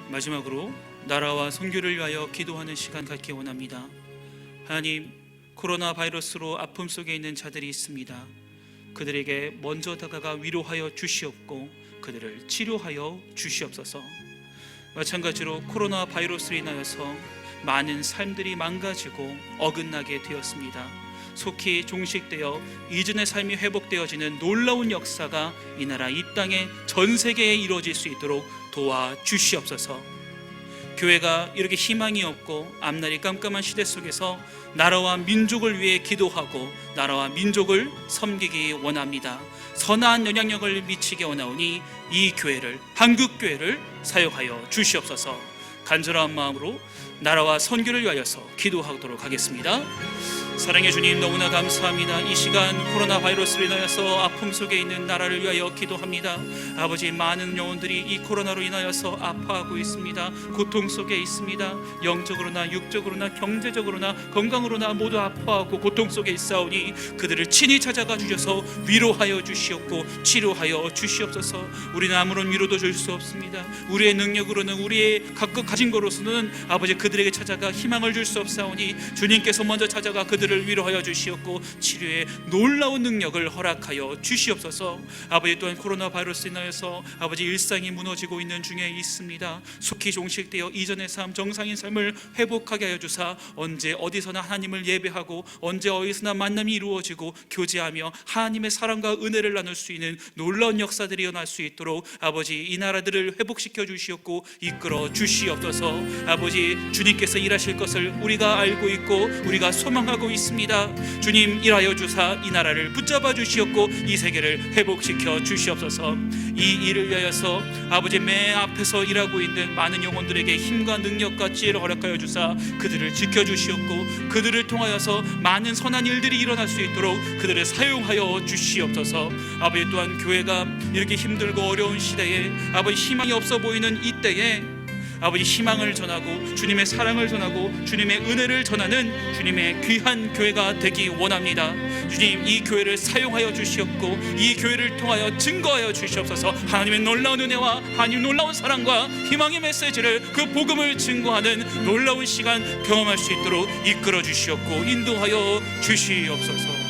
마지막으로 나라와 선교를 위하여 기도하는 시간 갖기 원합니다. 하나님, 코로나 바이러스로 아픔 속에 있는 자들이 있습니다. 그들에게 먼저 다가가 위로하여 주시옵고 그들을 치료하여 주시옵소서. 마찬가지로 코로나 바이러스로 인하여서 많은 삶들이 망가지고 어긋나게 되었습니다. 속히 종식되어 이전의 삶이 회복되어지는 놀라운 역사가 이 나라 이 땅에 전 세계에 이루어질 수 있도록 도와주시옵소서. 교회가 이렇게 희망이 없고 앞날이 깜깜한 시대 속에서 나라와 민족을 위해 기도하고 나라와 민족을 섬기기 원합니다. 선한 영향력을 미치게 원하오니 이 교회를, 한국교회를 사용하여 주시옵소서. 간절한 마음으로 나라와 선교를 위하여서 기도하도록 하겠습니다. 사랑의 주님, 너무나 감사합니다. 이 시간 코로나 바이러스로 인하여서 아픔 속에 있는 나라를 위하여 기도합니다. 아버지, 많은 영혼들이 이 코로나로 인하여서 아파하고 있습니다. 고통 속에 있습니다. 영적으로나 육적으로나 경제적으로나 건강으로나 모두 아파하고 고통 속에 있사오니 그들을 친히 찾아가 주셔서 위로하여 주시옵고 치료하여 주시옵소서. 우리는 아무런 위로도 줄 수 없습니다. 우리의 능력으로는, 우리의 각각 가진 것으로서는 아버지 그들에게 찾아가 희망을 줄 수 없사오니 주님께서 먼저 찾아가 그들을 위로하여 주시옵고 치료의 놀라운 능력을 허락하여 주시옵소서. 아버지, 또한 코로나 바이러스 인하여서 아버지 일상이 무너지고 있는 중에 있습니다. 속히 종식되어 이전의 삶, 정상인 삶을 회복하게 하여 주사 언제 어디서나 하나님을 예배하고 언제 어디서나 만남이 이루어지고 교제하며 하나님의 사랑과 은혜를 나눌 수 있는 놀라운 역사들이 일어날 수 있도록 아버지 이 나라들을 회복시켜 주시옵고 이끌어 주시옵소서. 아버지, 주님께서 일하실 것을 우리가 알고 있고 우리가 소망하고 있습니다. 주님, 일하여 주사 이 나라를 붙잡아 주시옵고 이 세계를 회복시켜 주시옵소서. 이 일을 위하여서 아버지 맨 앞에서 일하고 있는 많은 영혼들에게 힘과 능력과 지혜를 허락하여 주사 그들을 지켜주시옵고 그들을 통하여서 많은 선한 일들이 일어날 수 있도록 그들을 사용하여 주시옵소서. 아버지, 또한 교회가 이렇게 힘들고 어려운 시대에 아버지 희망이 없어 보이는 이때에 아버지 희망을 전하고 주님의 사랑을 전하고 주님의 은혜를 전하는 주님의 귀한 교회가 되기 원합니다. 주님, 이 교회를 사용하여 주시옵고 이 교회를 통하여 증거하여 주시옵소서. 하나님의 놀라운 은혜와 하나님의 놀라운 사랑과 희망의 메시지를, 그 복음을 증거하는 놀라운 시간 경험할 수 있도록 이끌어 주시옵고 인도하여 주시옵소서.